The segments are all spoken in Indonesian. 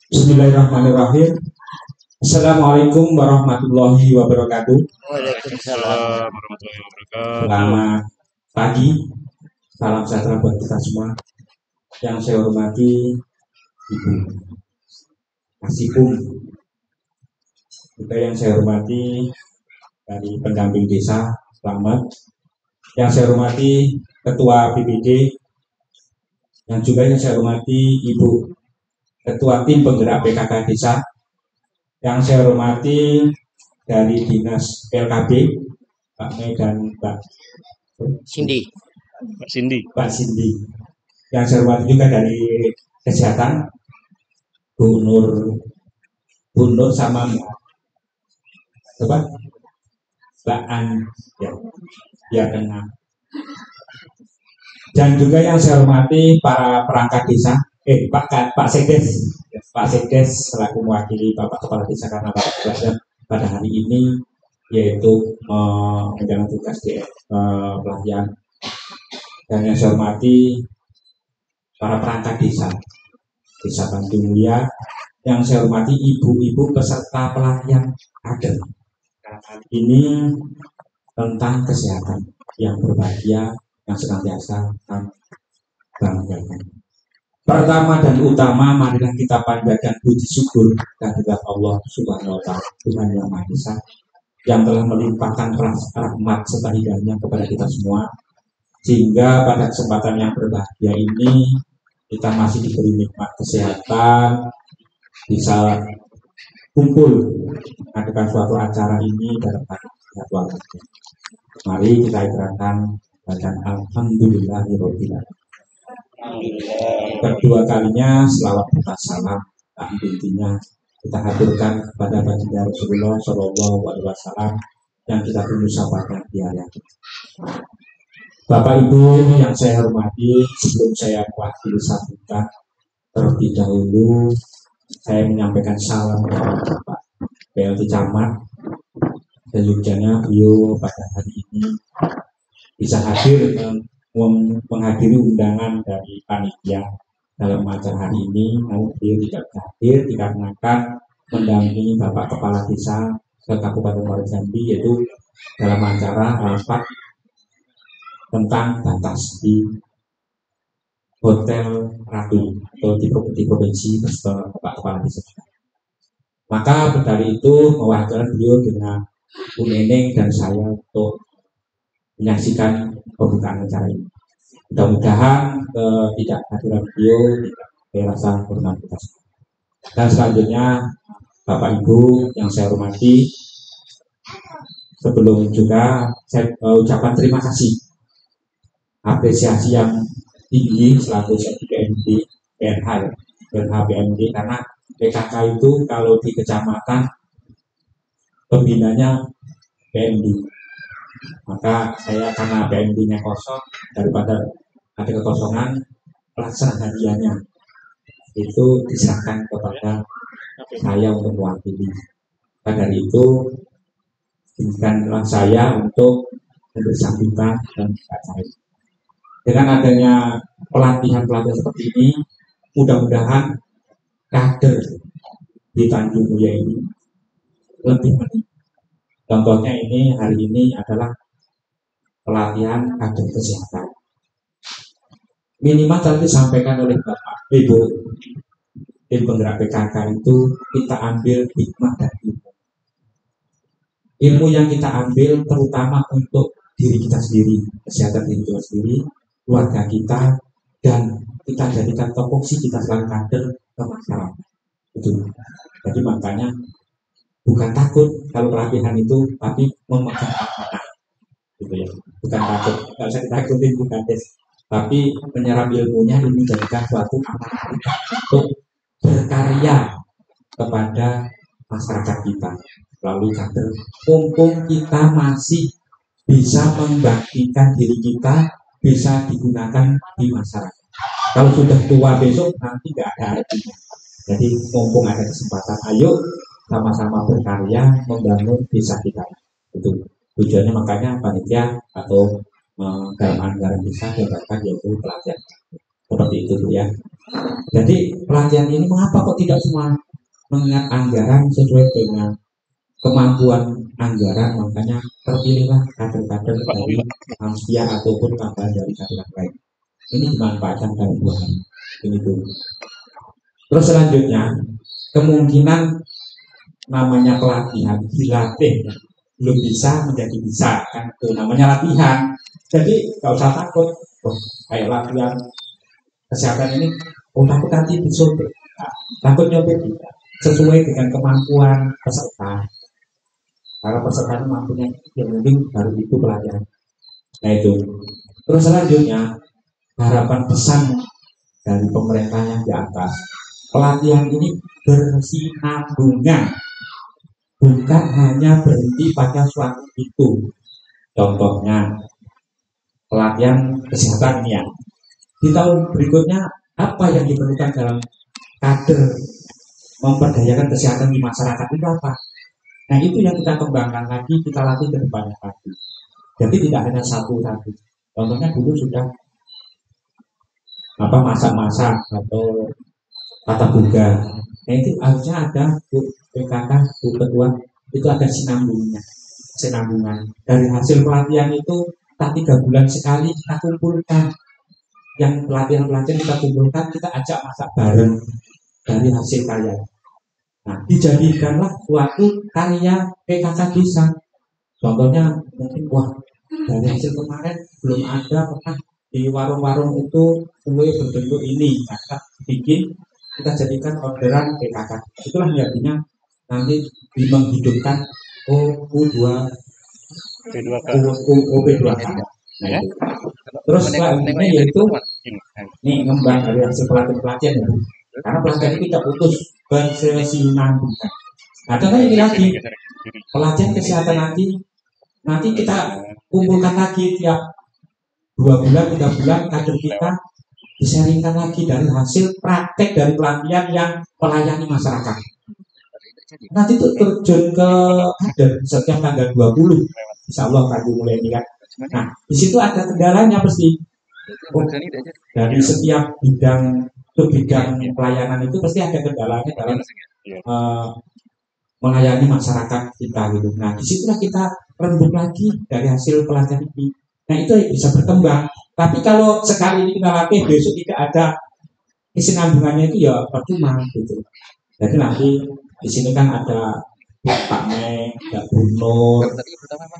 Bismillahirrahmanirrahim. Assalamualaikum warahmatullahi wabarakatuh. Waalaikumsalam warahmatullahi wabarakatuh. Selamat pagi, salam sejahtera buat kita semua. Yang saya hormati Ibu Asikum, juga yang saya hormati dari pendamping desa Selamat, yang saya hormati Ketua BPD, yang juga yang saya hormati Ibu Ketua Tim Penggerak PKK Desa, yang saya hormati dari Dinas PLKB Pak Mei dan Mbak Cindy. Mbak Cindy. Yang saya hormati juga dari Kesehatan Bu Nur sama Mbak An ya kenal. Dan juga yang saya hormati para perangkat desa, Pak Sekdes selaku mewakili Bapak Kepala Desa karena Bapak berada pada hari ini yaitu menjalankan tugas di pelatihan. Dan yang saya hormati para perangkat desa Bandung Mulia, yang saya hormati ibu-ibu peserta pelatihan kader. Kali ini tentang kesehatan yang berbahagia yang senantiasa banggakan. Pertama dan utama, marilah kita panjatkan puji syukur kehadirat Allah Subhanahu wa Ta'ala, Tuhan yang Maha Esa, yang telah melimpahkan rahmat serta hidayahnya kepada kita semua, sehingga pada kesempatan yang berbahagia ini kita masih diberi nikmat kesehatan, bisa kumpul mengadakan suatu acara ini dalam keadaan. Mari kita ikrarkan bacaan Alhamdulillahirobbil alamin. Kedua kalinya selawat serta salam intinya kita haturkan kepada baginda Rasulullah Shallallahu Alaihi Wasallam yang kita tunggu sabarkan di hari ini. Bapak Ibu yang saya hormati, sebelum saya mewakili sambutan, terlebih dahulu saya menyampaikan salam kepada Bapak PLT Camat dan Yogyakarta. Beliau pada hari ini bisa hadir menghadiri undangan dari panitia dalam acara hari ini, namun beliau tidak hadir dikarenakan mendampingi Bapak Kepala Desa Kabupaten Muara Jambi, yaitu dalam acara rapat tentang batas di Hotel Ratu atau di provinsi beserta Bapak Kepala Desa. Maka dari itu mewakilkan beliau dengan Bu Neneng dan saya untuk menyaksikan pembukaan acara ini. Mudah-mudahan tidak hadiran beliau tidak rasa hormat kita. Dan selanjutnya Bapak Ibu yang saya hormati, sebelum juga saya ucapkan terima kasih apresiasi yang tinggi selaku PMD PMD karena PKK itu kalau di kecamatan pembinanya PMD, maka saya karena PMD-nya kosong, daripada ada kekosongan pelaksana hadiahnya itu diserahkan kepada saya untuk mewakili. Pada dari itu izinkanlah saya untuk memberi sambutan dan acara. Dengan adanya pelatihan-pelatihan seperti ini, mudah-mudahan kader di Tanjung Mulia ini lebih meningkat. Contohnya ini hari ini adalah pelatihan kader kesehatan. Minimal tadi disampaikan oleh Bapak Ibu tim penggerak PKK itu kita ambil hikmah dan ilmu yang kita ambil terutama untuk diri kita sendiri, kesehatan diri kita sendiri, keluarga kita, dan kita jadikan topoksi kita selalu kader ke masyarakat. Itu. Jadi makanya bukan takut kalau pelatihan itu, tapi memegang amanah. Gitu ya. Bukan takut, nggak usah ditakutin bukan des, tapi menyerap ilmunya ini menjadikan suatu amanah untuk berkarya kepada masyarakat kita melalui kader. Mumpung kita masih bisa membaktikan diri kita, bisa digunakan di masyarakat. Kalau sudah tua besok nanti nggak ada artinya. Jadi mumpung ada kesempatan, ayo sama-sama berkarya membangun desa kita. Itu tujuannya, makanya panitia atau dalam anggaran desa dianggarkan yaitu pelatihan seperti itu ya. Jadi pelatihan ini mengapa kok tidak semua mengingat anggaran sesuai dengan kemampuan anggaran, makanya terpilihlah kader-kader dari Amsia ataupun kabar dari kader lain. Ini dimanfaatkan dalam 2 hari. Ini dulu. Terus selanjutnya kemungkinan namanya pelatihan dilatih belum bisa menjadi bisa kan itu namanya latihan. Jadi nggak usah takut. Kayak latihan kesehatan ini, takut nanti disuntik, takut nyopet tidak sesuai dengan kemampuan peserta. Kalau peserta mampunya yang penting baru itu pelatihan. Nah itu. Terus selanjutnya harapan pesan dari pemerintah yang di atas, pelatihan ini bersinambungan, bukan hanya berhenti pada suatu itu. Contohnya pelatihan kesehatan ini ya. Di tahun berikutnya apa yang diperlukan dalam kader memperdayakan kesehatan di masyarakat itu apa? Nah itu yang kita kembangkan lagi, kita latih ke depannya lagi. Jadi tidak hanya satu-satu. Contohnya dulu sudah masa-masa atau kata buga. Nah itu harusnya ada PKK, ketua itu ada sinambungan. Dari hasil pelatihan itu kita 3 bulan sekali kita kumpulkan. Yang pelatihan kita kumpulkan, kita ajak masak bareng dari hasil karya. Nah, dijadikanlah suatu karya PKK desa. Contohnya mungkin dari hasil kemarin belum ada pernah di warung-warung itu kue berbentuk ini. Nah, kita jadikan orderan PKK. Itulah jadinya nanti menghidupkan OP2K. Nah, itu. Terus selanjutnya yaitu ini ngembang dari hasil pelatihan ya. Karena pelatihan itu tidak putus berkesinambungan. Nah, contohnya ini lagi pelatihan kesehatan nanti kita kumpulkan lagi tiap 2 bulan, 3 bulan kader kita diseringkan lagi dari hasil praktek dari pelatihan yang melayani masyarakat. Nanti itu terjun ke kader setiap tanggal 20, insya Allah kader mulai ini kan. Nah, di situ ada kendalanya pasti. Dari setiap bidang pelayanan itu pasti ada kendalanya dalam melayani masyarakat kita gitu. Nah, disitulah kita rembuk lagi dari hasil pelatihan ini. Nah, itu bisa berkembang. Tapi kalau sekali ini kita latih, besok tidak ada kesinambungannya itu ya percuma gitu. Jadi nanti di sini kan ada Pak Mei, ada Bruno,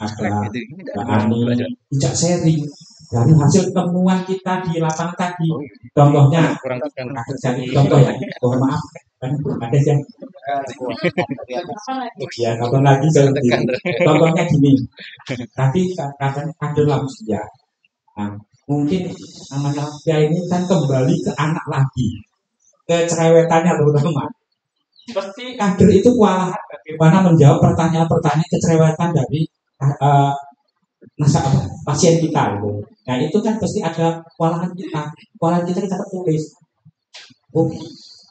ada Mbak Ani, tidak sharing dari hasil temuan kita di lapangan tadi. Contohnya, contoh ya, mohon maaf, kan ada yang ya kapan lagi contohnya gini. Tadi katanya kader Lamsia. Nah, mungkin namanya Lamsia ini kan kembali ke anak lagi, ke cerewetannya terutama. Pasti kader itu kewalahan bagaimana menjawab pertanyaan-pertanyaan kecerewetan dari pasien kita gitu. Nah itu kan pasti ada kewalahan kita tertulis. Oh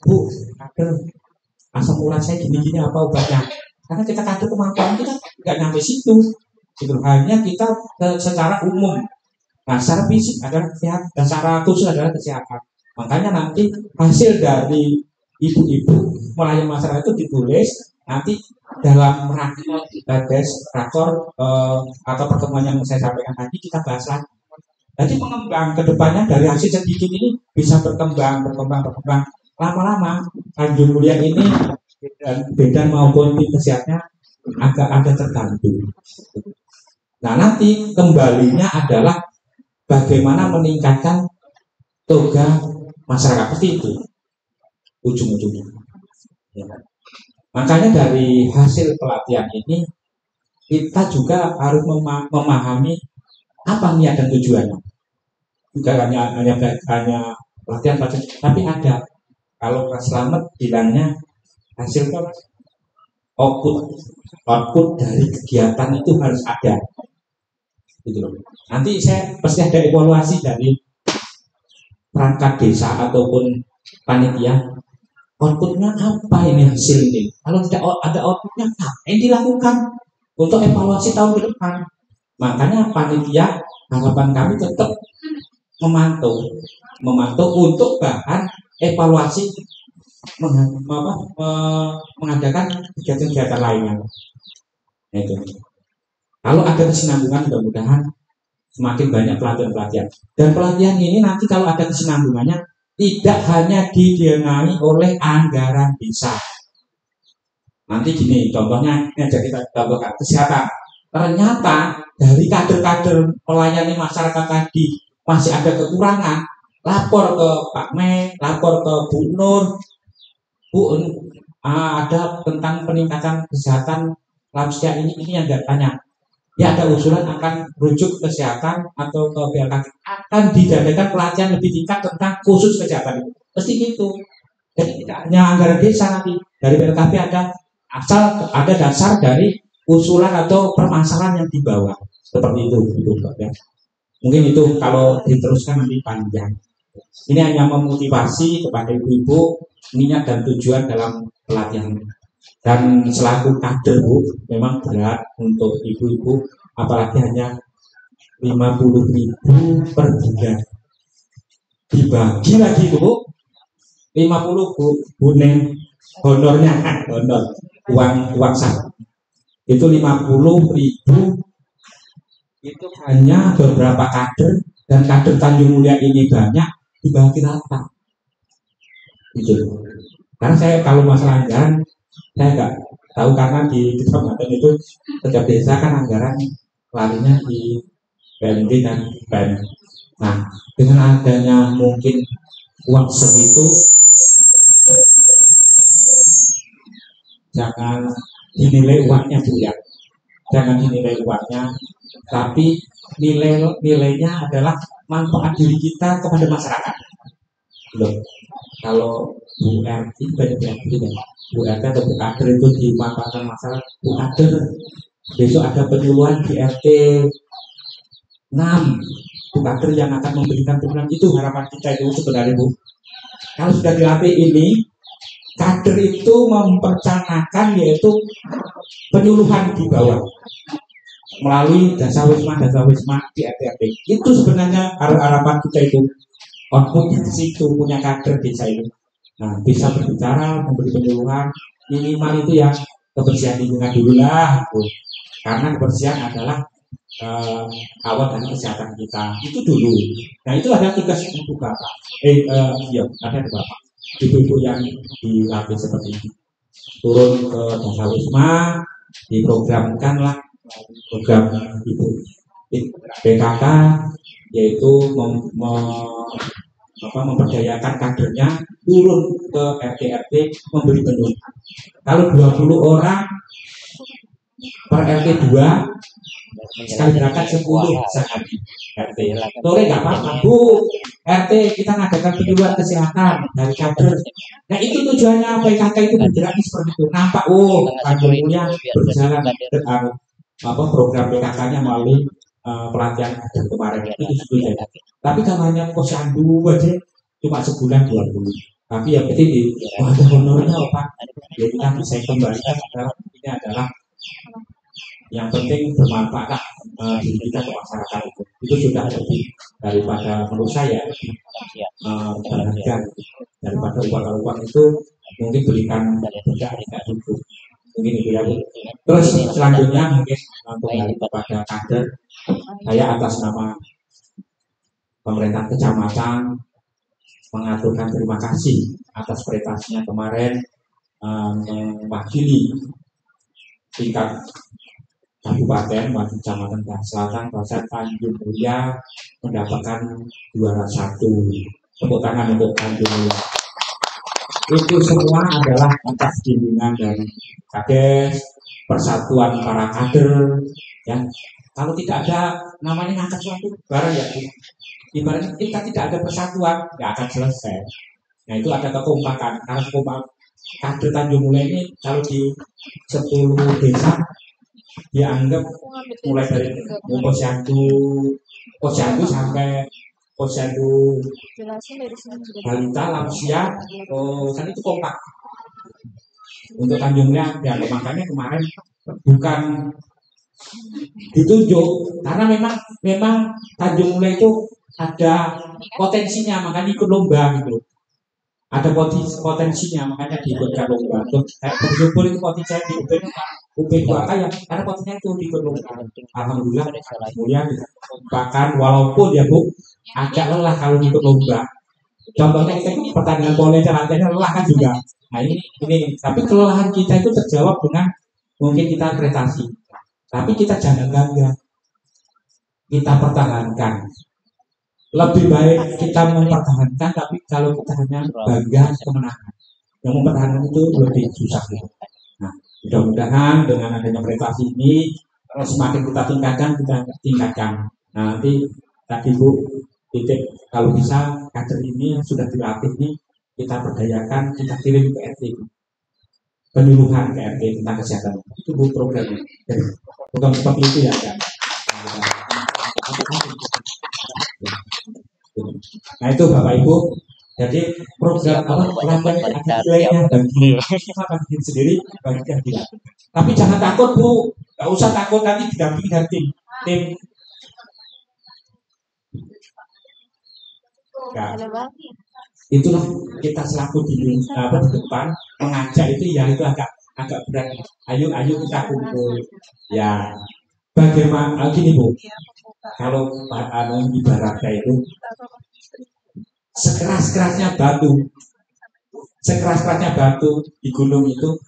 Bu, kader asam urat saya gini-gini apa obatnya? Karena kita kader kemampuan kita nggak nyampe situ. Gitu. Hanya kita secara umum. Nah secara fisik adalah kesehatan dan secara khusus adalah kesehatan. Makanya nanti hasil dari ibu-ibu melayani masyarakat itu ditulis nanti dalam rakor atau pertemuan yang saya sampaikan tadi kita bahas lagi. Jadi mengembang ke depannya dari hasil sedikit ini bisa berkembang lama-lama Tanjung Mulia ini dan Bedan maupun tim kesehatannya agak ada terbantu. Nah nanti kembalinya adalah bagaimana meningkatkan toga masyarakat seperti itu ujung-ujungnya. Ya. Makanya dari hasil pelatihan ini kita juga harus memahami apa niat dan tujuannya. Bukan hanya pelatihan, tapi ada. Kalau Mas Slamet bilangnya hasil output dari kegiatan itu harus ada. Gitu loh. Nanti saya pasti ada evaluasi dari perangkat desa ataupun panitia. Outputnya apa ini hasil ini? Kalau tidak ada outputnya, apa yang dilakukan untuk evaluasi tahun ke depan? Makanya panitia harapan kami tetap memantau untuk bahan evaluasi mengadakan kegiatan-kegiatan lainnya. Nah, itu. Kalau ada kesinambungan, mudah-mudahan semakin banyak pelatihan-pelatihan. Dan pelatihan ini nanti kalau ada kesinambungannya tidak hanya didanai oleh anggaran desa. Nanti gini, contohnya ini aja kita contohkan kesehatan. Ternyata dari kader-kader melayani masyarakat tadi masih ada kekurangan, lapor ke Pak Me, lapor ke Bu Nur, Bu, ada tentang peningkatan kesehatan lansia ini yang tanya. Ya ada usulan akan rujuk kesehatan atau ke BLKK akan diadakan pelatihan lebih tingkat tentang khusus kesehatan itu. Pasti gitu. Jadi tidak hanya anggaran desa nanti dari BLKP ada dasar dari usulan atau permasalahan yang dibawa seperti itu gitu, ya. Mungkin itu kalau diteruskan nanti panjang. Ini hanya memotivasi kepada ibu-ibu minat dan tujuan dalam pelatihan. Dan selaku kader Bu, memang berat untuk ibu-ibu, apalagi hanya 50.000 per bulan. Dibagi lagi Bu, 50 Bu Neng, honornya honor uang sah. Itu 50.000 itu hanya beberapa kader, dan kader Tanjung Mulia ini banyak, dibagi rata. Gitu. Karena saya kalau masalah anggaran saya nggak tahu, karena di kecamatan itu setiap desa kan anggaran larinya di PMD dan PEM. Nah, dengan adanya mungkin uang segitu, jangan dinilai uangnya Bu ya, jangan dinilai uangnya, tapi nilainya adalah manfaat diri kita kepada masyarakat. Loh, kalau Bu RT banyak Bu RT atau Bu Kader itu dimanfaatkan masyarakat, Bu Kader besok ada penyuluhan di RT 6, Bu Kader yang akan memberikan penyuluhan. Itu harapan kita itu sebenarnya Bu. Kalau sudah dilatih ini, kader itu mempercanakan yaitu penyuluhan di bawah melalui dasa wisma di RT. Itu sebenarnya harapan kita itu. Output di situ punya kader desa itu. Nah, bisa berbicara, memberi penyuluhan, minimal itu ya kebersihan lingkungan dulu lah itu. Karena kebersihan adalah awal dari kesehatan kita. Itu dulu. Nah, itu ada tugas ibu bapak. Iya, ada bapak. Ibu-ibu yang dilatih seperti ini. Turun ke desa wisma, diprogramkanlah program ibu PKK, yaitu memperdayakan kadernya turun ke RT memberi penyuluhan. Kalau 20 orang per RT 2 sekali berangkat 10 sehari RT. Sore nggak apa-apa Bu, RT kita ngadakan penyuluhan kesehatan dari kader. Nah itu tujuannya PKK itu bergerak seperti itu. Nampak Tanjung Mulia berjalan program PKK-nya melalui pelatihan kader kemarin itu sebetulnya. Tapi kalau hanya posyandu aja cuma sebulan 20. Tapi yang penting ada honornya Pak. Jadi kita bisa kembalikan ini adalah yang penting bermanfaat diri kita ke masyarakat itu. Itu sudah lebih daripada menurut saya berharga daripada uang itu mungkin berikan tidak cukup. Mungkin itu ya. Terus selanjutnya mungkin kembali kepada kader. Saya atas nama pemerintah kecamatan mengaturkan terima kasih atas prestasinya kemarin mewakili tingkat kabupaten wakil kecamatan Selatan Kabupaten Tanjung Mulia mendapatkan juara 1. Tepuk tangan untuk Tanjung Mulia. Itu semua adalah atas bimbingan dari Kades, persatuan para kader, ya. Kalau tidak ada namanya ngangkat suatu barang ya, ibaratnya kita tidak ada persatuan, nggak akan selesai. Nah itu ada kekompakan. Karena kompak kader Tanjung Mulia ini kalau di 10 desa dianggap mulai dari posyandu sampai posyandu balita, lansia, kan itu kompak. Untuk Tanjung Mulia, ya makanya kemarin bukan ditunjuk karena memang Tanjung Mulia itu ada potensinya, makanya ikut lomba gitu. Ada potensinya, makanya diikutkan lomba. Kayak bersyukur itu potensinya di UP2K ya, karena potensinya itu diikut lomba. Alhamdulillah Mulia bahkan walaupun ya Bu agak lelah kalau ikut lomba. Contohnya kita pertandingan bola latihannya lelah kan juga. Nah ini tapi kelelahan kita itu terjawab dengan mungkin kita prestasi. Tapi kita jangan bangga, kita pertahankan. Lebih baik kita mempertahankan, tapi kalau kita hanya bangga kemenangan, yang mempertahankan itu lebih susah. Nah, mudah-mudahan dengan adanya prestasi ini semakin kita tingkatkan. Nah, nanti tadi Bu titik kalau bisa kader ini yang sudah dilatih ini kita berdayakan, kita kirim ke RT, penyuluhan ke RT tentang kesehatan. Itu Bu programnya. Bukan seperti itu ya kan. Nah itu Bapak Ibu, jadi program lainnya bagi sendiri bagi keadilan. Tapi jangan takut Bu, nggak usah takut nanti didampingi dari tim. Nah, itulah kita selaku di depan mengajak itu ya itu agak berat. Ayo kita kumpul. Ya, bagaimana gini Bu? Kalau ibaratnya itu sekeras-kerasnya batu di gunung itu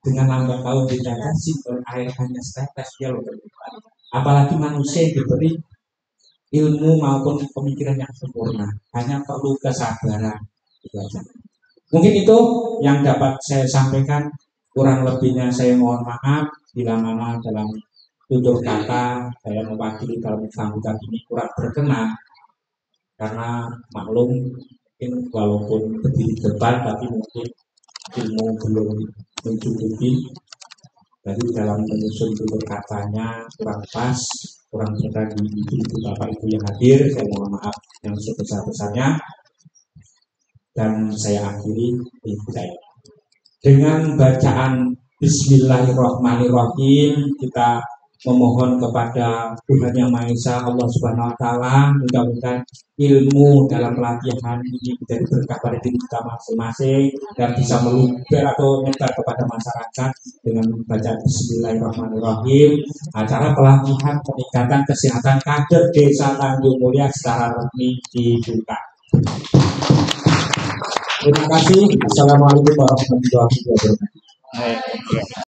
dengan lambat laun dibatasi air hanya setetes ya loh. Apalagi manusia yang diberi ilmu maupun pemikiran yang sempurna, hanya perlu kesabaran. Mungkin itu yang dapat saya sampaikan. Kurang lebihnya saya mohon maaf bila mana dalam tutur kata saya mewakili dalam sambutan ini kurang berkenan karena maklum mungkin walaupun berdiri depan tapi mungkin ilmu belum mencukupi, jadi dalam menyusun tutur katanya kurang pas, kurang berkenan di ibu bapak ibu yang hadir. Saya mohon maaf yang sebesar-besarnya dan saya akhiri dengan bacaan Bismillahirrahmanirrahim. Kita memohon kepada Tuhan Yang Maha Esa, Allah Subhanahu Wa Taala, mudah-mudahan ilmu dalam pelatihan ini menjadi berkah pada diri kita masing-masing dan bisa meluber atau menyebar kepada masyarakat dengan membaca Bismillahirrahmanirrahim. Acara pelatihan peningkatan kesehatan kader Desa Tanjung Mulia secara resmi dibuka. Terima kasih. Assalamualaikum warahmatullahi wabarakatuh.